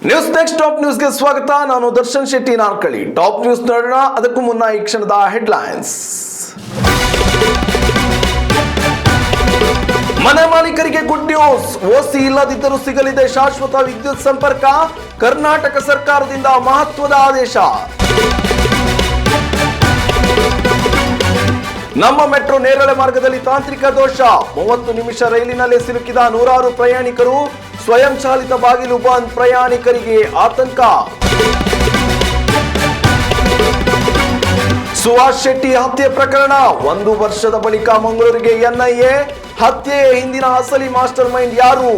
News next top ನ್ಯೂಸ್ಗೆ ಸ್ವಾಗತ. ನಾನು ದರ್ಶನ್ ಶೆಟ್ಟಿ ನಾಲ್ಕಳಿ. ಟಾಪ್ ನ್ಯೂಸ್ ನೋಡೋಣ. ಅದಕ್ಕೂ ಮುನ್ನ ಈ ಕ್ಷಣದ ಹೆಡ್ಲೈನ್ಸ್. ಮನೆ ಮಾಲೀಕರಿಗೆ ಗುಡ್ ನ್ಯೂಸ್. ಓಸಿ ಇಲ್ಲದಿದ್ದರೂ ಸಿಗಲಿದೆ ಶಾಶ್ವತ ವಿದ್ಯುತ್ ಸಂಪರ್ಕ. ಕರ್ನಾಟಕ ಸರ್ಕಾರದಿಂದ ಮಹತ್ವದ ಆದೇಶ. ನಮ್ಮ ಮೆಟ್ರೋ ನೇರಳೆ ಮಾರ್ಗದಲ್ಲಿ ತಾಂತ್ರಿಕ ದೋಷ. 30 ನಿಮಿಷ ರೈಲಿನಲ್ಲಿ ಸಿಲುಕಿದ ನೂರಾರು ಪ್ರಯಾಣಿಕರು. ಸ್ವಯಂ ಚಾಲಿತ ಬಾಗಿಲು ಬಂದ್. ಪ್ರಯಾಣಿಕರಿಗೆ ಆತಂಕ. ಸುಹಾಸ್ ಶೆಟ್ಟಿ ಹತ್ಯೆ ಪ್ರಕರಣ 1 ವರ್ಷದ ಬಳಿಕ ಮಂಗಳೂರಿಗೆ ಎನ್ಐಎ. ಹತ್ಯೆಯ ಹಿಂದಿನ ಅಸಲಿ ಮಾಸ್ಟರ್ ಮೈಂಡ್ ಯಾರು?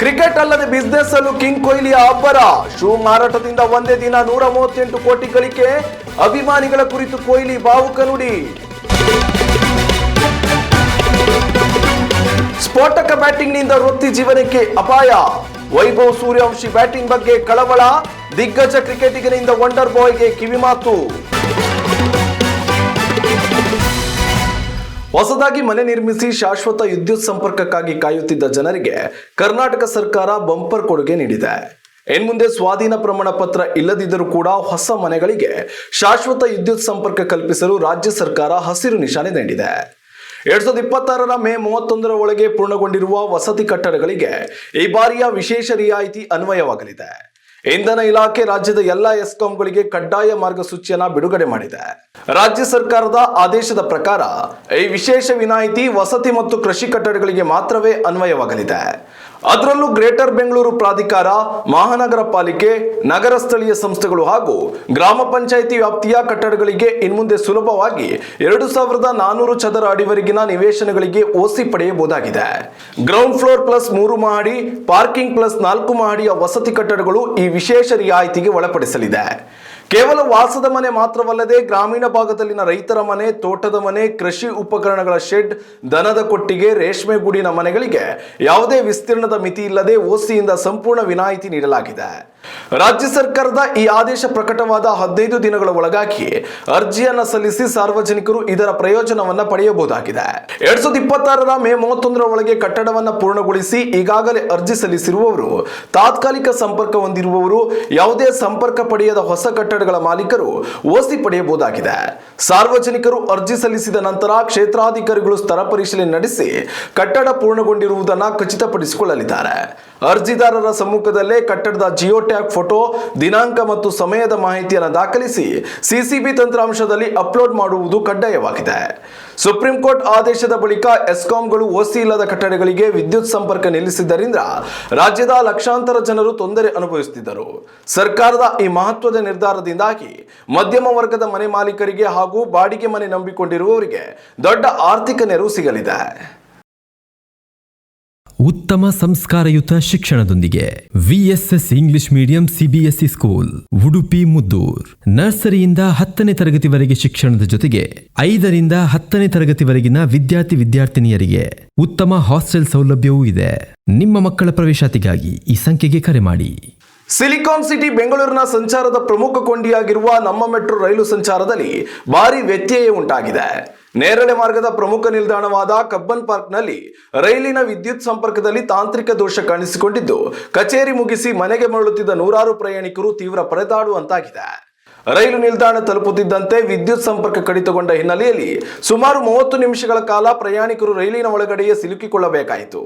ಕ್ರಿಕೆಟ್ ಅಲ್ಲದೆ ಬಿಸಿನೆಸ್ ಅಲ್ಲೂ ಕಿಂಗ್ ಕೊಹ್ಲಿಯ ಅಬ್ಬರ. ಶೂ ಮಾರಾಟದಿಂದ ಒಂದೇ ದಿನ 138 ಕೋಟಿ ಗಳಿಕೆ. ಅಭಿಮಾನಿಗಳ ಕುರಿತು ಕೊಹ್ಲಿ ಭಾವುಕ ನುಡಿ. ಸ್ಫೋಟಕ ಬ್ಯಾಟಿಂಗ್ನಿಂದ ವೃತ್ತಿ ಜೀವನಕ್ಕೆ ಅಪಾಯ. ವೈಭವ್ ಸೂರ್ಯವಂಶಿ ಬ್ಯಾಟಿಂಗ್ ಬಗ್ಗೆ ಕಳವಳ. ದಿಗ್ಗಜ ಕ್ರಿಕೆಟಿಗನಿಂದ ವಂಡರ್ ಬಾಯ್ಗೆ ಕಿವಿಮಾತು. ಹೊಸದಾಗಿ ಮನೆ ನಿರ್ಮಿಸಿ ಶಾಶ್ವತ ವಿದ್ಯುತ್ ಸಂಪರ್ಕಕ್ಕಾಗಿ ಕಾಯುತ್ತಿದ್ದ ಜನರಿಗೆ ಕರ್ನಾಟಕ ಸರ್ಕಾರ ಬಂಪರ್ ಕೊಡುಗೆ ನೀಡಿದೆ. ಇನ್ಮುಂದೆ ಸ್ವಾಧೀನ ಪ್ರಮಾಣ ಪತ್ರ ಇಲ್ಲದಿದ್ದರೂ ಕೂಡ ಹೊಸ ಮನೆಗಳಿಗೆ ಶಾಶ್ವತ ವಿದ್ಯುತ್ ಸಂಪರ್ಕ ಕಲ್ಪಿಸಲು ರಾಜ್ಯ ಸರ್ಕಾರ ಹಸಿರು ನಿಶಾನೆ ನೀಡಿದೆ. 2026 ಮೇ 31 ಒಳಗೆ ಪೂರ್ಣಗೊಂಡಿರುವ ವಸತಿ ಕಟ್ಟಡಗಳಿಗೆ ಈ ಬಾರಿಯ ವಿಶೇಷ ರಿಯಾಯಿತಿ ಅನ್ವಯವಾಗಲಿದೆ. ಇಂಧನ ಇಲಾಖೆ ರಾಜ್ಯದ ಎಲ್ಲ ಎಸ್ಕಾಂಗಳಿಗೆ ಕಡ್ಡಾಯ ಮಾರ್ಗಸೂಚಿಯನ್ನ ಬಿಡುಗಡೆ ಮಾಡಿದೆ. ರಾಜ್ಯ ಸರ್ಕಾರದ ಆದೇಶದ ಪ್ರಕಾರ ಈ ವಿಶೇಷ ವಿನಾಯಿತಿ ವಸತಿ ಮತ್ತು ಕೃಷಿ ಕಟ್ಟಡಗಳಿಗೆ ಮಾತ್ರವೇ ಅನ್ವಯವಾಗಲಿದೆ. ಅದರಲ್ಲೂ ಗ್ರೇಟರ್ ಬೆಂಗಳೂರು ಪ್ರಾಧಿಕಾರ, ಮಹಾನಗರ ಪಾಲಿಕೆ, ನಗರ ಸ್ಥಳೀಯ ಸಂಸ್ಥೆಗಳು ಹಾಗೂ ಗ್ರಾಮ ಪಂಚಾಯಿತಿ ವ್ಯಾಪ್ತಿಯ ಕಟ್ಟಡಗಳಿಗೆ ಇನ್ಮುಂದೆ ಸುಲಭವಾಗಿ 2400 ಚದರ ಅಡಿವರೆಗಿನ ನಿವೇಶನಗಳಿಗೆ ಓಸಿ ಪಡೆಯಬಹುದಾಗಿದೆ. ಗ್ರೌಂಡ್ ಫ್ಲೋರ್ ಪ್ಲಸ್ 3 ಮಹಡಿ, ಪಾರ್ಕಿಂಗ್ ಪ್ಲಸ್ 4 ಮಹಡಿಯ ವಸತಿ ಕಟ್ಟಡಗಳು ಈ ವಿಶೇಷ ರಿಯಾಯಿತಿಗೆ ಒಳಪಡಿಸಲಿದೆ. ಕೇವಲ ವಾಸದ ಮನೆ ಮಾತ್ರವಲ್ಲದೆ ಗ್ರಾಮೀಣ ಭಾಗದಲ್ಲಿನ ರೈತರ ಮನೆ, ತೋಟದ ಮನೆ, ಕೃಷಿ ಉಪಕರಣಗಳ ಶೆಡ್, ದನದ ಕೊಟ್ಟಿಗೆ, ರೇಷ್ಮೆ ಗೂಡಿನ ಮನೆಗಳಿಗೆ ಯಾವುದೇ ವಿಸ್ತೀರ್ಣದ ಮಿತಿ ಇಲ್ಲದೆ ಓಸಿಯಿಂದ ಸಂಪೂರ್ಣ ವಿನಾಯಿತಿ ನೀಡಲಾಗಿದೆ. ರಾಜ್ಯ ಸರ್ಕಾರದ ಈ ಆದೇಶ ಪ್ರಕಟವಾದ 15 ದಿನಗಳ ಒಳಗಾಗಿ ಅರ್ಜಿಯನ್ನ ಸಲ್ಲಿಸಿ ಸಾರ್ವಜನಿಕರು ಇದರ ಪ್ರಯೋಜನವನ್ನ ಪಡೆಯಬಹುದಾಗಿದೆ. 2026 ಮೇ 31 ಒಳಗೆ ಕಟ್ಟಡವನ್ನ ಪೂರ್ಣಗೊಳಿಸಿ ಈಗಾಗಲೇ ಅರ್ಜಿ ಸಲ್ಲಿಸಿರುವವರು, ತಾತ್ಕಾಲಿಕ ಸಂಪರ್ಕ ಹೊಂದಿರುವವರು, ಯಾವುದೇ ಸಂಪರ್ಕ ಪಡೆಯದ ಹೊಸ ಕಟ್ಟಡಗಳ ಮಾಲೀಕರು ಓಸಿ ಪಡೆಯಬಹುದಾಗಿದೆ. ಸಾರ್ವಜನಿಕರು ಅರ್ಜಿ ಸಲ್ಲಿಸಿದ ನಂತರ ಕ್ಷೇತ್ರಾಧಿಕಾರಿಗಳು ಸ್ಥಳ ಪರಿಶೀಲನೆ ನಡೆಸಿ ಕಟ್ಟಡ ಪೂರ್ಣಗೊಂಡಿರುವುದನ್ನು ಖಚಿತಪಡಿಸಿಕೊಳ್ಳಲಿದ್ದಾರೆ. ಅರ್ಜಿದಾರರ ಸಮ್ಮುಖದಲ್ಲೇ ಕಟ್ಟಡದ ಜಿಯೋ ಟ್ಯಾಗ್ ಫೋಟೋ, ದಿನಾಂಕ ಮತ್ತು ಸಮಯದ ಮಾಹಿತಿಯನ್ನು ದಾಖಲಿಸಿ ಸಿಸಿಬಿ ತಂತ್ರಾಂಶದಲ್ಲಿ ಅಪ್ಲೋಡ್ ಮಾಡುವುದು ಕಡ್ಡಾಯವಾಗಿದೆ. ಸುಪ್ರೀಂ ಕೋರ್ಟ್ ಆದೇಶದ ಬಳಿಕ ಎಸ್ಕಾಂಗಳು ಓಸಿ ಇಲ್ಲದ ಕಟ್ಟಡಗಳಿಗೆ ವಿದ್ಯುತ್ ಸಂಪರ್ಕ ನಿಲ್ಲಿಸಿದ್ದರಿಂದ ರಾಜ್ಯದ ಲಕ್ಷಾಂತರ ಜನರು ತೊಂದರೆ ಅನುಭವಿಸುತ್ತಿದ್ದರು. ಸರ್ಕಾರದ ಈ ಮಹತ್ವದ ನಿರ್ಧಾರದಿಂದಾಗಿ ಮಧ್ಯಮ ವರ್ಗದ ಮನೆ ಮಾಲೀಕರಿಗೆ ಹಾಗೂ ಬಾಡಿಗೆ ಮನೆ ನಂಬಿಕೊಂಡಿರುವವರಿಗೆ ದೊಡ್ಡ ಆರ್ಥಿಕ ನೆರವು ಸಿಗಲಿದೆ. ಉತ್ತಮ ಸಂಸ್ಕಾರಯುತ ಶಿಕ್ಷಣದೊಂದಿಗೆ VSS English medium CBSE school, Udupi Muddur. ನರ್ಸರಿಯಿಂದ 10ನೇ ತರಗತಿವರೆಗೆ ಶಿಕ್ಷಣದ ಜೊತೆಗೆ 5ರಿಂದ 10ನೇ ತರಗತಿವರೆಗಿನ ವಿದ್ಯಾರ್ಥಿನಿಯರಿಗೆ ಉತ್ತಮ ಹಾಸ್ಟೆಲ್ ಸೌಲಭ್ಯವೂ ಇದೆ. ನಿಮ್ಮ ಮಕ್ಕಳ ಪ್ರವೇಶಾತಿಗಾಗಿ ಈ ಸಂಖ್ಯೆಗೆ ಕರೆ ಮಾಡಿ. ಸಿಲಿಕಾನ್ ಸಿಟಿ ಬೆಂಗಳೂರಿನ ಸಂಚಾರದ ಪ್ರಮುಖ ಕೊಂಡಿಯಾಗಿರುವ ನಮ್ಮ ಮೆಟ್ರೋ ರೈಲು ಸಂಚಾರದಲ್ಲಿ ಭಾರಿ ವ್ಯತ್ಯಯ ಉಂಟಾಗಿದೆ. ನೇರಳೆ ಮಾರ್ಗದ ಪ್ರಮುಖ ನಿಲ್ದಾಣವಾದ ಕಬ್ಬನ್ ಪಾರ್ಕ್ನಲ್ಲಿ ರೈಲಿನ ವಿದ್ಯುತ್ ಸಂಪರ್ಕದಲ್ಲಿ ತಾಂತ್ರಿಕ ದೋಷ ಕಾಣಿಸಿಕೊಂಡಿದ್ದು, ಕಚೇರಿ ಮುಗಿಸಿ ಮನೆಗೆ ಮರಳುತ್ತಿದ್ದ ನೂರಾರು ಪ್ರಯಾಣಿಕರು ತೀವ್ರ ಪರದಾಡುವಂತಾಗಿದೆ. ರೈಲು ನಿಲ್ದಾಣ ತಲುಪುತ್ತಿದ್ದಂತೆ ವಿದ್ಯುತ್ ಸಂಪರ್ಕ ಕಡಿತಗೊಂಡ ಹಿನ್ನೆಲೆಯಲ್ಲಿ ಸುಮಾರು 30 ನಿಮಿಷಗಳ ಕಾಲ ಪ್ರಯಾಣಿಕರು ರೈಲಿನ ಒಳಗಡೆಯೇ ಸಿಲುಕಿಕೊಳ್ಳಬೇಕಾಯಿತು.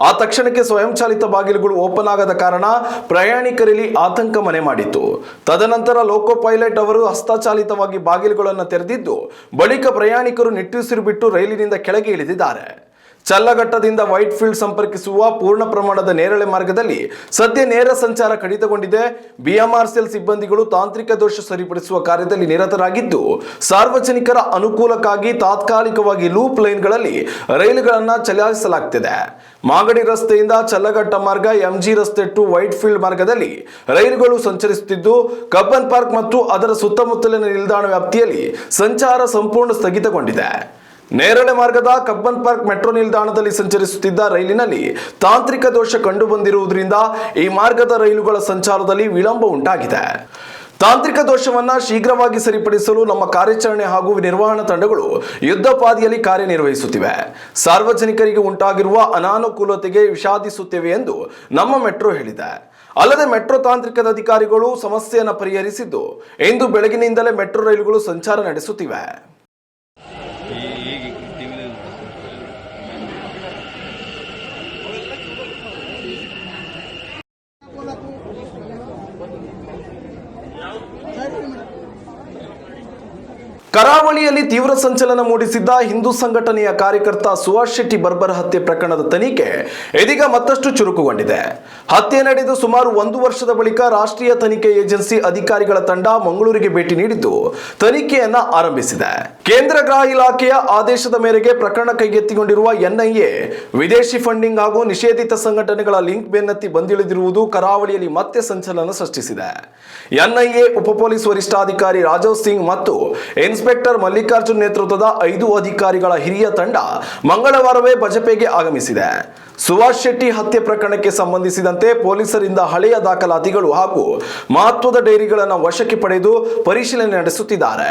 ಆ ತಕ್ಷಣಕ್ಕೆ ಸ್ವಯಂ ಚಾಲಿತ ಬಾಗಿಲುಗಳು ಓಪನ್ ಆಗದ ಕಾರಣ ಪ್ರಯಾಣಿಕರಲ್ಲಿ ಆತಂಕ ಮನೆ ಮಾಡಿತ್ತು. ತದನಂತರ ಲೋಕೋ ಪೈಲಟ್ ಅವರು ಹಸ್ತಚಾಲಿತವಾಗಿ ಬಾಗಿಲುಗಳನ್ನು ತೆರೆದಿದ್ದು, ಬಳಿಕ ಪ್ರಯಾಣಿಕರು ನಿಟ್ಟುಸಿರು ಬಿಟ್ಟು ರೈಲಿನಿಂದ ಕೆಳಗೆ ಇಳಿದಿದ್ದಾರೆ. ಚಲ್ಲಘಟ್ಟದಿಂದ ವೈಟ್ ಫೀಲ್ಡ್ ಸಂಪರ್ಕಿಸುವ ಪೂರ್ಣ ಪ್ರಮಾಣದ ನೇರಳೆ ಮಾರ್ಗದಲ್ಲಿ ಸದ್ಯ ನೇರ ಸಂಚಾರ ಕಡಿತಗೊಂಡಿದೆ. ಬಿಎಂಆರ್ಸಿಎಲ್ ಸಿಬ್ಬಂದಿಗಳು ತಾಂತ್ರಿಕ ದೋಷ ಸರಿಪಡಿಸುವ ಕಾರ್ಯದಲ್ಲಿ ನಿರತರಾಗಿದ್ದು, ಸಾರ್ವಜನಿಕರ ಅನುಕೂಲಕ್ಕಾಗಿ ತಾತ್ಕಾಲಿಕವಾಗಿ ಲೂಪ್ ಲೈನ್ಗಳಲ್ಲಿ ರೈಲುಗಳನ್ನು ಚಲಾಯಿಸಲಾಗುತ್ತಿದೆ. ಮಾಗಡಿ ರಸ್ತೆಯಿಂದ ಚಲ್ಲಘಟ್ಟ ಮಾರ್ಗ, ಎಂಜಿ ರಸ್ತೆ ಟು ವೈಟ್ ಫೀಲ್ಡ್ ಮಾರ್ಗದಲ್ಲಿ ರೈಲುಗಳು ಸಂಚರಿಸುತ್ತಿದ್ದು, ಕಬ್ಬನ್ ಪಾರ್ಕ್ ಮತ್ತು ಅದರ ಸುತ್ತಮುತ್ತಲಿನ ನಿಲ್ದಾಣ ವ್ಯಾಪ್ತಿಯಲ್ಲಿ ಸಂಚಾರ ಸಂಪೂರ್ಣ ಸ್ಥಗಿತಗೊಂಡಿದೆ. ನೇರಳೆ ಮಾರ್ಗದ ಕಬ್ಬನ್ ಪಾರ್ಕ್ ಮೆಟ್ರೋ ನಿಲ್ದಾಣದಲ್ಲಿ ಸಂಚರಿಸುತ್ತಿದ್ದ ರೈಲಿನಲ್ಲಿ ತಾಂತ್ರಿಕ ದೋಷ ಕಂಡುಬಂದಿರುವುದರಿಂದ ಈ ಮಾರ್ಗದ ರೈಲುಗಳ ಸಂಚಾರದಲ್ಲಿ ವಿಳಂಬ ಉಂಟಾಗಿದೆ. ತಾಂತ್ರಿಕ ದೋಷವನ್ನ ಶೀಘ್ರವಾಗಿ ಸರಿಪಡಿಸಲು ನಮ್ಮ ಕಾರ್ಯಾಚರಣೆ ಹಾಗೂ ನಿರ್ವಹಣಾ ತಂಡಗಳು ಯುದ್ಧಪಾದಿಯಲ್ಲಿ ಕಾರ್ಯನಿರ್ವಹಿಸುತ್ತಿವೆ. ಸಾರ್ವಜನಿಕರಿಗೆ ಉಂಟಾಗಿರುವ ಅನಾನುಕೂಲತೆಗೆ ವಿಷಾದಿಸುತ್ತೇವೆ ಎಂದು ನಮ್ಮ ಮೆಟ್ರೋ ಹೇಳಿದೆ. ಅಲ್ಲದೆ ಮೆಟ್ರೋ ತಾಂತ್ರಿಕದ ಅಧಿಕಾರಿಗಳು ಸಮಸ್ಯೆಯನ್ನು ಪರಿಹರಿಸಿದ್ದು ಇಂದು ಬೆಳಗಿನಿಂದಲೇ ಮೆಟ್ರೋ ರೈಲುಗಳು ಸಂಚಾರ ನಡೆಸುತ್ತಿವೆ. ಕರಾವಳಿಯಲ್ಲಿ ತೀವ್ರ ಸಂಚಲನ ಮೂಡಿಸಿದ್ದ ಹಿಂದೂ ಸಂಘಟನೆಯ ಕಾರ್ಯಕರ್ತ ಸುಭಾಷ್ ಶೆಟ್ಟಿ ಬರ್ಬರ ಹತ್ಯೆ ಪ್ರಕರಣದ ತನಿಖೆ ಇದೀಗ ಮತ್ತಷ್ಟು ಚುರುಕುಗೊಂಡಿದೆ. ಹತ್ಯೆ ನಡೆದು ಸುಮಾರು 1 ವರ್ಷದ ಬಳಿಕ ರಾಷ್ಟ್ರೀಯ ತನಿಖೆ ಏಜೆನ್ಸಿ ಅಧಿಕಾರಿಗಳ ತಂಡ ಮಂಗಳೂರಿಗೆ ಭೇಟಿ ನೀಡಿದ್ದು ತನಿಖೆಯನ್ನ ಆರಂಭಿಸಿದೆ. ಕೇಂದ್ರ ಗೃಹ ಇಲಾಖೆಯ ಆದೇಶದ ಮೇರೆಗೆ ಪ್ರಕರಣ ಕೈಗೆತ್ತಿಕೊಂಡಿರುವ ಎನ್ಐಎ ವಿದೇಶಿ ಫಂಡಿಂಗ್ ಹಾಗೂ ನಿಷೇಧಿತ ಸಂಘಟನೆಗಳ ಲಿಂಕ್ ಬೆನ್ನತ್ತಿ ಬಂದಿಳಿದಿರುವುದು ಕರಾವಳಿಯಲ್ಲಿ ಮತ್ತೆ ಸಂಚಲನ ಸೃಷ್ಟಿಸಿದೆ. ಎನ್ಐಎ ಉಪ ಪೊಲೀಸ್ ವರಿಷ್ಠಾಧಿಕಾರಿ ರಾಜೀವ್ ಸಿಂಗ್ ಮತ್ತು ಇನ್ಸ್ಪೆಕ್ಟರ್ ಮಲ್ಲಿಕಾರ್ಜುನ್ ನೇತೃತ್ವದ 5 ಅಧಿಕಾರಿಗಳ ಹಿರಿಯ ತಂಡ ಮಂಗಳವಾರವೇ ಬಜಪೆಗೆ ಆಗಮಿಸಿದೆ. ಸುಭಾಷ್ ಶೆಟ್ಟಿ ಹತ್ಯೆ ಪ್ರಕರಣಕ್ಕೆ ಸಂಬಂಧಿಸಿದಂತೆ ಪೊಲೀಸರಿಂದ ಹಳೆಯ ದಾಖಲಾತಿಗಳು ಹಾಗೂ ಮಹತ್ವದ ಡೈರಿಗಳನ್ನು ವಶಕ್ಕೆ ಪಡೆದು ಪರಿಶೀಲನೆ ನಡೆಸುತ್ತಿದ್ದಾರೆ.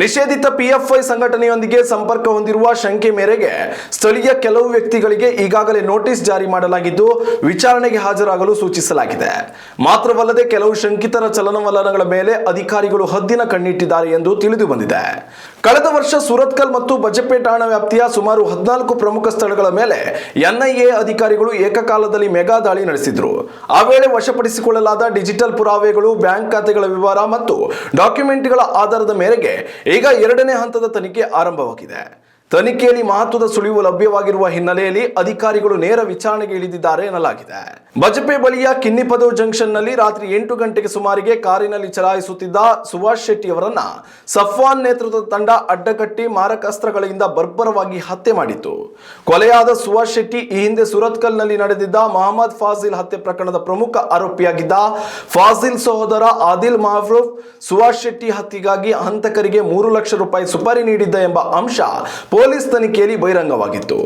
ನಿಷೇಧಿತ ಪಿಎಫ್ಐ ಸಂಘಟನೆಯೊಂದಿಗೆ ಸಂಪರ್ಕ ಹೊಂದಿರುವ ಶಂಕೆ ಮೇರೆಗೆ ಸ್ಥಳೀಯ ಕೆಲವು ವ್ಯಕ್ತಿಗಳಿಗೆ ಈಗಾಗಲೇ ನೋಟಿಸ್ ಜಾರಿ ಮಾಡಲಾಗಿದ್ದು ವಿಚಾರಣೆಗೆ ಹಾಜರಾಗಲು ಸೂಚಿಸಲಾಗಿದೆ. ಮಾತ್ರವಲ್ಲದೆ ಕೆಲವು ಶಂಕಿತರ ಚಲನವಲನಗಳ ಮೇಲೆ ಅಧಿಕಾರಿಗಳು ಹದ್ದಿನ ಕಣ್ಣಿಟ್ಟಿದ್ದಾರೆ ಎಂದು ತಿಳಿದು ಬಂದಿದೆ. ಕಳೆದ ವರ್ಷ ಸುರತ್ಕಲ್ ಮತ್ತು ಬಜಪೆ ಠಾಣಾ ವ್ಯಾಪ್ತಿಯ ಸುಮಾರು 14 ಪ್ರಮುಖ ಸ್ಥಳಗಳ ಮೇಲೆ ಎನ್ಐಎ ಅಧಿಕಾರಿಗಳು ಏಕಕಾಲದಲ್ಲಿ ಮೆಗಾ ದಾಳಿ ನಡೆಸಿದ್ರು. ಆ ವೇಳೆ ವಶಪಡಿಸಿಕೊಳ್ಳಲಾದ ಡಿಜಿಟಲ್ ಪುರಾವೆಗಳು, ಬ್ಯಾಂಕ್ ಖಾತೆಗಳ ವಿವರ ಮತ್ತು ಡಾಕ್ಯುಮೆಂಟ್ಗಳ ಆಧಾರದ ಮೇರೆಗೆ ಈಗ 2ನೇ ಹಂತದ ತನಿಖೆ ಆರಂಭವಾಗಿದೆ. ತನಿಖೆಯಲ್ಲಿ ಮಹತ್ವದ ಸುಳಿವು ಲಭ್ಯವಾಗಿರುವ ಹಿನ್ನೆಲೆಯಲ್ಲಿ ಅಧಿಕಾರಿಗಳು ನೇರ ವಿಚಾರಣೆಗೆ ಇಳಿದಿದ್ದಾರೆ ಎನ್ನಲಾಗಿದೆ. ಬಜಪೆ ಬಳಿಯ ಕಿನ್ನಿಪದವು ಜಂಕ್ಷನ್ನಲ್ಲಿ ರಾತ್ರಿ 8 ಗಂಟೆಗೆ ಸುಮಾರಿಗೆ ಕಾರಿನಲ್ಲಿ ಚಲಾಯಿಸುತ್ತಿದ್ದ ಸುಭಾಷ್ ಶೆಟ್ಟಿ ಅವರನ್ನ ಸಫ್ವಾನ್ ನೇತೃತ್ವದ ತಂಡ ಅಡ್ಡಗಟ್ಟಿ ಮಾರಕಾಸ್ತ್ರಗಳಿಂದ ಬರ್ಬರವಾಗಿ ಹತ್ಯೆ ಮಾಡಿತ್ತು. ಕೊಲೆಯಾದ ಸುಭಾಷ್ ಶೆಟ್ಟಿ ಈ ಹಿಂದೆ ಸುರತ್ಕಲ್ನಲ್ಲಿ ನಡೆದಿದ್ದ ಮೊಹಮ್ಮದ್ ಫಾಜಿಲ್ ಹತ್ಯೆ ಪ್ರಕರಣದ ಪ್ರಮುಖ ಆರೋಪಿಯಾಗಿದ್ದ ಫಾಜಿಲ್ ಸಹೋದರ ಆದಿಲ್ ಮಹರೂಫ್ ಸುಭಾಷ್ ಶೆಟ್ಟಿ ಹತ್ಯೆಗಾಗಿ ಹಂತಕರಿಗೆ 3 ಲಕ್ಷ ರೂಪಾಯಿ ಸುಪಾರಿ ನೀಡಿದ್ದ ಎಂಬ ಅಂಶ ಪೊಲೀಸ್ ತನಿಖೆಯಲ್ಲಿ ಬಹಿರಂಗವಾಗಿತ್ತು.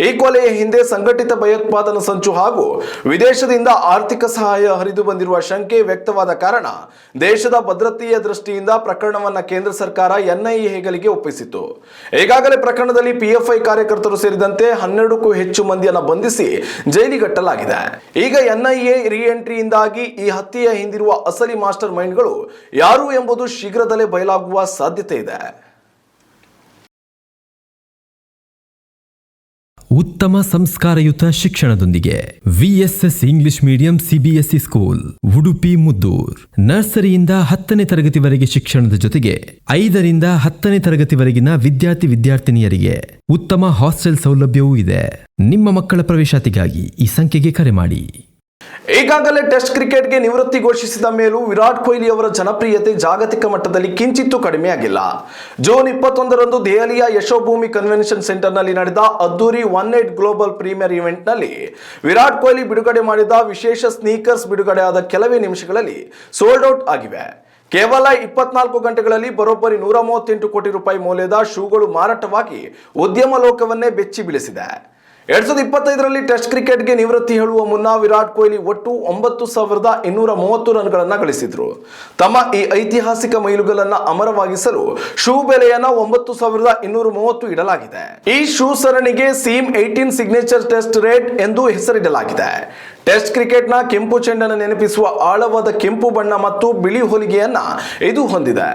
ಈ ಕೊಲೆಯ ಹಿಂದೆ ಸಂಘಟಿತ ಭಯೋತ್ಪಾದನಾ ಸಂಚು ಹಾಗೂ ವಿದೇಶದಿಂದ ಆರ್ಥಿಕ ಸಹಾಯ ಹರಿದು ಬಂದಿರುವ ಶಂಕೆ ವ್ಯಕ್ತವಾದ ಕಾರಣ ದೇಶದ ಭದ್ರತೆಯ ದೃಷ್ಟಿಯಿಂದ ಪ್ರಕರಣವನ್ನು ಕೇಂದ್ರ ಸರ್ಕಾರ ಎನ್ಐಎ ಹೆಗಲಿಗೆ ಒಪ್ಪಿಸಿತ್ತು. ಈಗಾಗಲೇ ಪ್ರಕರಣದಲ್ಲಿ ಪಿಎಫ್ಐ ಕಾರ್ಯಕರ್ತರು ಸೇರಿದಂತೆ 12ಕ್ಕೂ ಹೆಚ್ಚು ಮಂದಿಯನ್ನು ಬಂಧಿಸಿ ಜೈಲಿಗಟ್ಟಲಾಗಿದೆ. ಈಗ ಎನ್ಐಎ ಎಂಟ್ರಿಯಿಂದಾಗಿ ಈ ಹತ್ಯೆಯ ಹಿಂದಿರುವ ಅಸಲಿ ಮಾಸ್ಟರ್ ಮೈಂಡ್ಗಳು ಯಾರು ಎಂಬುದು ಶೀಘ್ರದಲ್ಲೇ ಬಯಲಾಗುವ ಸಾಧ್ಯತೆ ಇದೆ. ಉತ್ತಮ ಸಂಸ್ಕಾರಯುತ ಶಿಕ್ಷಣದೊಂದಿಗೆ VSS English medium CBSE school Udupi Muddur. ನರ್ಸರಿಯಿಂದ 10ನೇ ತರಗತಿವರೆಗೆ ಶಿಕ್ಷಣದ ಜೊತೆಗೆ 5ರಿಂದ 10ನೇ ತರಗತಿವರೆಗಿನ ವಿದ್ಯಾರ್ಥಿನಿಯರಿಗೆ ಉತ್ತಮ ಹಾಸ್ಟೆಲ್ ಸೌಲಭ್ಯವೂ ಇದೆ. ನಿಮ್ಮ ಮಕ್ಕಳ ಪ್ರವೇಶಾತಿಗಾಗಿ ಈ ಸಂಖ್ಯೆಗೆ ಕರೆ ಮಾಡಿ. ಈಗಾಗಲೇ ಟೆಸ್ಟ್ ಕ್ರಿಕೆಟ್ಗೆ ನಿವೃತ್ತಿ ಘೋಷಿಸಿದ ಮೇಲೂ ವಿರಾಟ್ ಕೊಹ್ಲಿ ಅವರ ಜನಪ್ರಿಯತೆ ಜಾಗತಿಕ ಮಟ್ಟದಲ್ಲಿ ಕಿಂಚಿತ್ತೂ ಕಡಿಮೆಯಾಗಿಲ್ಲ. ಜೂನ್ 21ರಂದು ದೆಹಲಿಯ ಯಶೋಭೂಮಿ ಕನ್ವೆನ್ಷನ್ ಸೆಂಟರ್ನಲ್ಲಿ ನಡೆದ ಅದ್ದೂರಿ 1-8 ಗ್ಲೋಬಲ್ ಪ್ರೀಮಿಯರ್ ಇವೆಂಟ್ನಲ್ಲಿ ವಿರಾಟ್ ಕೊಹ್ಲಿ ಬಿಡುಗಡೆ ಮಾಡಿದ ವಿಶೇಷ ಸ್ನೀಕರ್ಸ್ ಬಿಡುಗಡೆಯಾದ ಕೆಲವೇ ನಿಮಿಷಗಳಲ್ಲಿ ಸೋಲ್ಡ್ ಔಟ್ ಆಗಿವೆ. ಕೇವಲ 24 ಗಂಟೆಗಳಲ್ಲಿ ಬರೋಬ್ಬರಿ 138 ಕೋಟಿ ರೂಪಾಯಿ ಮೌಲ್ಯದ ಶೂಗಳು ಮಾರಾಟವಾಗಿ ಉದ್ಯಮ ಲೋಕವನ್ನೇ ಬೆಚ್ಚಿ ಬೀಳಿಸಿದೆ. 2025ರಲ್ಲಿ ಟೆಸ್ಟ್ ಕ್ರಿಕೆಟ್ಗೆ ನಿವೃತ್ತಿ ಹೇಳುವ ಮುನ್ನ ವಿರಾಟ್ ಕೊಹ್ಲಿ ಒಟ್ಟು 9230 ರನ್ಗಳನ್ನು ಗಳಿಸಿದ್ರು. ತಮ್ಮ ಈ ಐತಿಹಾಸಿಕ ಮೈಲುಗಲ್ಲನ್ನ ಅಮರವಾಗಿಸಲು ಶೂ ಬೆಲೆಯನ್ನ 9230 ಇಡಲಾಗಿದೆ. ಈ ಶೂ ಸರಣಿಗೆ ಸೀಮ್ 18 ಸಿಗ್ನೇಚರ್ ಟೆಸ್ಟ್ ರೇಟ್ ಎಂದು ಹೆಸರಿಡಲಾಗಿದೆ. ಟೆಸ್ಟ್ ಕ್ರಿಕೆಟ್ನ ಕೆಂಪು ಚೆಂಡನ್ನು ನೆನಪಿಸುವ ಆಳವಾದ ಕೆಂಪು ಬಣ್ಣ ಮತ್ತು ಬಿಳಿ ಹೊಲಿಗೆಯನ್ನ ಇದು ಹೊಂದಿದೆ.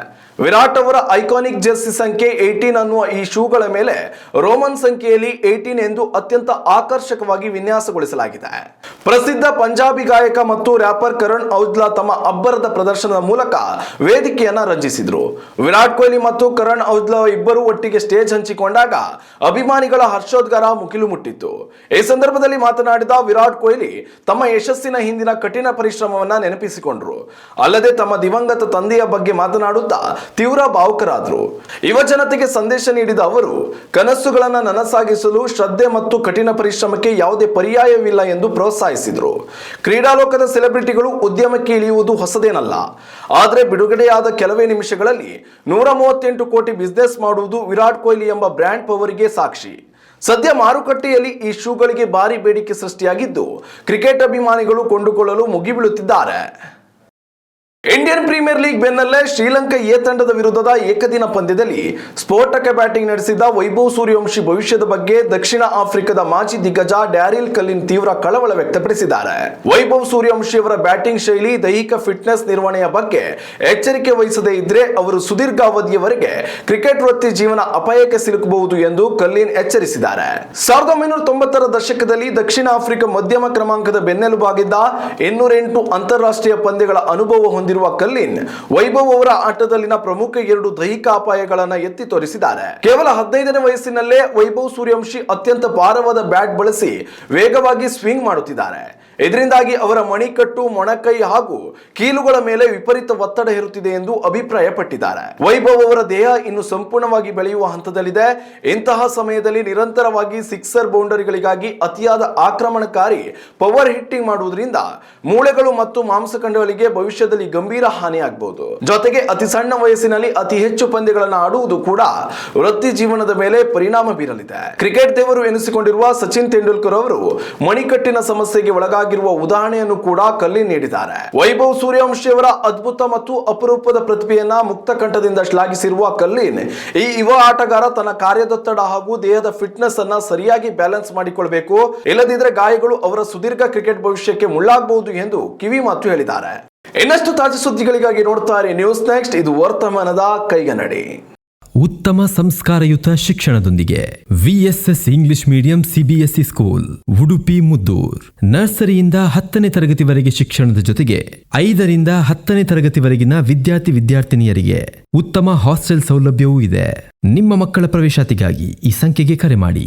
ವಿರಾಟ್ ಅವರ ಐಕಾನಿಕ್ ಜೆರ್ಸಿ ಸಂಖ್ಯೆ 18 ಅನ್ನುವ ಈ ಶೂಗಳ ಮೇಲೆ ರೋಮನ್ ಸಂಖ್ಯೆಯಲ್ಲಿ 18 ಎಂದು ಅತ್ಯಂತ ಆಕರ್ಷಕವಾಗಿ ವಿನ್ಯಾಸಗೊಳಿಸಲಾಗಿದೆ. ಪ್ರಸಿದ್ಧ ಪಂಜಾಬಿ ಗಾಯಕ ಮತ್ತು ರ್ಯಾಪರ್ ಕರಣ್ ಔಜ್ಲಾ ತಮ್ಮ ಅಬ್ಬರದ ಪ್ರದರ್ಶನದ ಮೂಲಕ ವೇದಿಕೆಯನ್ನ ರಂಜಿಸಿದ್ರು. ವಿರಾಟ್ ಕೊಹ್ಲಿ ಮತ್ತು ಕರಣ್ ಔಜ್ಲಾ ಇಬ್ಬರು ಒಟ್ಟಿಗೆ ಸ್ಟೇಜ್ ಹಂಚಿಕೊಂಡಾಗ ಅಭಿಮಾನಿಗಳ ಹರ್ಷೋದ್ಗಾರ ಮುಗಿಲು ಮುಟ್ಟಿತ್ತು. ಈ ಸಂದರ್ಭದಲ್ಲಿ ಮಾತನಾಡಿದ ವಿರಾಟ್ ಕೊಹ್ಲಿ ತಮ್ಮ ಯಶಸ್ಸಿನ ಹಿಂದಿನ ಕಠಿಣ ಪರಿಶ್ರಮವನ್ನ ನೆನಪಿಸಿಕೊಂಡ್ರು. ಅಲ್ಲದೆ ತಮ್ಮ ದಿವಂಗತ ತಂದೆಯ ಬಗ್ಗೆ ಮಾತನಾಡುತ್ತಾ ತೀವ್ರ ಭಾವುಕರಾದರು. ಯುವ ಜನತೆಗೆ ಸಂದೇಶ ನೀಡಿದ ಅವರು ಕನಸುಗಳನ್ನ ನನಸಾಗಿಸಲು ಶ್ರದ್ಧೆ ಮತ್ತು ಕಠಿಣ ಪರಿಶ್ರಮಕ್ಕೆ ಯಾವುದೇ ಪರ್ಯಾಯವಿಲ್ಲ ಎಂದು ಪ್ರೋತ್ಸಾಹಿಸಿದರು. ಕ್ರೀಡಾಲೋಕದ ಸೆಲೆಬ್ರಿಟಿಗಳು ಉದ್ಯಮಕ್ಕೆ ಇಳಿಯುವುದು ಹೊಸದೇನಲ್ಲ. ಆದರೆ ಬಿಡುಗಡೆಯಾದ ಕೆಲವೇ ನಿಮಿಷಗಳಲ್ಲಿ 138 ಕೋಟಿ ಬಿಸ್ನೆಸ್ ಮಾಡುವುದು ವಿರಾಟ್ ಕೊಹ್ಲಿ ಎಂಬ ಬ್ರ್ಯಾಂಡ್ ಪವರ್ಗೆ ಸಾಕ್ಷಿ. ಸದ್ಯ ಮಾರುಕಟ್ಟೆಯಲ್ಲಿ ಈ ಶೂಗಳಿಗೆ ಭಾರಿ ಬೇಡಿಕೆ ಸೃಷ್ಟಿಯಾಗಿದ್ದು ಕ್ರಿಕೆಟ್ ಅಭಿಮಾನಿಗಳು ಕೊಂಡುಕೊಳ್ಳಲು ಮುಗಿಬೀಳುತ್ತಿದ್ದಾರೆ. ಇಂಡಿಯನ್ ಪ್ರೀಮಿಯರ್ ಲೀಗ್ ಬೆನ್ನಲ್ಲೇ ಶ್ರೀಲಂಕಾ ಎ ತಂಡದ ವಿರುದ್ಧದ ಏಕದಿನ ಪಂದ್ಯದಲ್ಲಿ ಸ್ಫೋಟಕ ಬ್ಯಾಟಿಂಗ್ ನಡೆಸಿದ ವೈಭವ್ ಸೂರ್ಯವಂಶಿ ಭವಿಷ್ಯದ ಬಗ್ಗೆ ದಕ್ಷಿಣ ಆಫ್ರಿಕಾದ ಮಾಜಿ ದಿಗ್ಗಜ ಡ್ಯಾರಿಲ್ ಕಲ್ಲಿನ್ ತೀವ್ರ ಕಳವಳ ವ್ಯಕ್ತಪಡಿಸಿದ್ದಾರೆ. ವೈಭವ್ ಸೂರ್ಯವಂಶಿ ಅವರ ಬ್ಯಾಟಿಂಗ್ ಶೈಲಿ, ದೈಹಿಕ ಫಿಟ್ನೆಸ್ ನಿರ್ವಹಣೆಯ ಬಗ್ಗೆ ಎಚ್ಚರಿಕೆ ವಹಿಸದೇ ಇದ್ರೆ ಅವರು ಸುದೀರ್ಘ ಅವಧಿಯವರೆಗೆ ಕ್ರಿಕೆಟ್ ವೃತ್ತಿ ಜೀವನ ಅಪಾಯಕ್ಕೆ ಸಿಲುಕಬಹುದು ಎಂದು ಕಲ್ಲಿನ್ ಎಚ್ಚರಿಸಿದ್ದಾರೆ. 1990ರ ದಶಕದಲ್ಲಿ ದಕ್ಷಿಣ ಆಫ್ರಿಕಾ ಮಧ್ಯಮ ಕ್ರಮಾಂಕದ ಬೆನ್ನೆಲುಬಾಗಿದ್ದ 208 ಅಂತಾರಾಷ್ಟ್ರೀಯ ಪಂದ್ಯಗಳ ಅನುಭವ ಹೊಂದಿರುವ ಕಲ್ಲಿನ್ ವೈಭವ್ ಅವರ ಆಟದಲ್ಲಿನ ಪ್ರಮುಖ 2 ದೈಹಿಕ ಅಪಾಯಗಳನ್ನು ಎತ್ತಿ ತೋರಿಸಿದ್ದಾರೆ. ಕೇವಲ 15ನೇ ವಯಸ್ಸಿನಲ್ಲೇ ವೈಭವ್ ಸೂರ್ಯವಂಶಿ ಅತ್ಯಂತ ಭಾರವಾದ ಬ್ಯಾಟ್ ಬಳಸಿ ವೇಗವಾಗಿ ಸ್ವಿಂಗ್ ಮಾಡುತ್ತಿದ್ದಾರೆ. ಇದರಿಂದಾಗಿ ಅವರ ಮಣಿಕಟ್ಟು, ಮೊಣಕೈ ಹಾಗೂ ಕೀಲುಗಳ ಮೇಲೆ ವಿಪರೀತ ಒತ್ತಡ ಹೇರುತ್ತಿದೆ ಎಂದು ಅಭಿಪ್ರಾಯಪಟ್ಟಿದ್ದಾರೆ. ವೈಭವ್ ಅವರ ದೇಹ ಇನ್ನು ಸಂಪೂರ್ಣವಾಗಿ ಬೆಳೆಯುವ ಹಂತದಲ್ಲಿದೆ. ಇಂತಹ ಸಮಯದಲ್ಲಿ ನಿರಂತರವಾಗಿ ಸಿಕ್ಸರ್ ಬೌಂಡರಿಗಳಿಗಾಗಿ ಅತಿಯಾದ ಆಕ್ರಮಣಕಾರಿ ಪವರ್ ಹಿಟ್ಟಿಂಗ್ ಮಾಡುವುದರಿಂದ ಮೂಳೆಗಳು ಮತ್ತು ಮಾಂಸಖಂಡಗಳಿಗೆ ಭವಿಷ್ಯದಲ್ಲಿ ಗಂಭೀರ ಹಾನಿಯಾಗಬಹುದು. ಜೊತೆಗೆ ಅತಿ ಸಣ್ಣ ವಯಸ್ಸಿನಲ್ಲಿ ಅತಿ ಹೆಚ್ಚು ಪಂದ್ಯಗಳನ್ನು ಆಡುವುದು ಕೂಡ ವೃತ್ತಿ ಜೀವನದ ಮೇಲೆ ಪರಿಣಾಮ ಬೀರಲಿದೆ. ಕ್ರಿಕೆಟ್ ದೇವರು ಎನಿಸಿಕೊಂಡಿರುವ ಸಚಿನ್ ತೆಂಡೂಲ್ಕರ್ ಅವರು ಮಣಿಕಟ್ಟಿನ ಸಮಸ್ಯೆಗೆ ಒಳಗಾಗಿ ಉದಾಹರಣೆಯನ್ನು ಕೂಡ ಕಲ್ಲಿನ್ ನೀಡಿದ್ದಾರೆ. ವೈಭವ್ ಸೂರ್ಯವಂಶಿ ಅವರ ಅದ್ಭುತ ಮತ್ತು ಅಪರೂಪದ ಪ್ರತಿಭೆಯನ್ನ ಮುಕ್ತ ಕಂಠದಿಂದ ಶ್ಲಾಘಿಸಿರುವ ಕಲ್ಲಿನ್, ಈ ಯುವ ಆಟಗಾರ ತನ್ನ ಕಾರ್ಯದೊತ್ತಡ ಹಾಗೂ ದೇಹದ ಫಿಟ್ನೆಸ್ ಅನ್ನ ಸರಿಯಾಗಿ ಬ್ಯಾಲೆನ್ಸ್ ಮಾಡಿಕೊಳ್ಳಬೇಕು, ಇಲ್ಲದಿದ್ದರೆ ಗಾಯಗಳು ಅವರ ಸುದೀರ್ಘ ಕ್ರಿಕೆಟ್ ಭವಿಷ್ಯಕ್ಕೆ ಮುಳ್ಳಾಗಬಹುದು ಎಂದು ಕಿವಿ ಮಾತು ಹೇಳಿದ್ದಾರೆ. ಇನ್ನಷ್ಟು ತಾಜಾ ಸುದ್ದಿಗಳಿಗಾಗಿ ನೋಡ್ತಾರೆ ನ್ಯೂಸ್ ನೆಕ್ಸ್ಟ್. ಇದು ವರ್ತಮಾನದ ಕೈಗನ್ನಡಿ. ಉತ್ತಮ ಸಂಸ್ಕಾರಯುತ ಶಿಕ್ಷಣದೊಂದಿಗೆ VSS English medium CBSE school Udupi Muddur. ನರ್ಸರಿಯಿಂದ 10ನೇ ತರಗತಿವರೆಗೆ ಶಿಕ್ಷಣದ ಜೊತೆಗೆ 5ರಿಂದ 10ನೇ ತರಗತಿವರೆಗಿನ ವಿದ್ಯಾರ್ಥಿನಿಯರಿಗೆ ಉತ್ತಮ ಹಾಸ್ಟೆಲ್ ಸೌಲಭ್ಯವೂ ಇದೆ. ನಿಮ್ಮ ಮಕ್ಕಳ ಪ್ರವೇಶಾತಿಗಾಗಿ ಈ ಸಂಖ್ಯೆಗೆ ಕರೆ ಮಾಡಿ.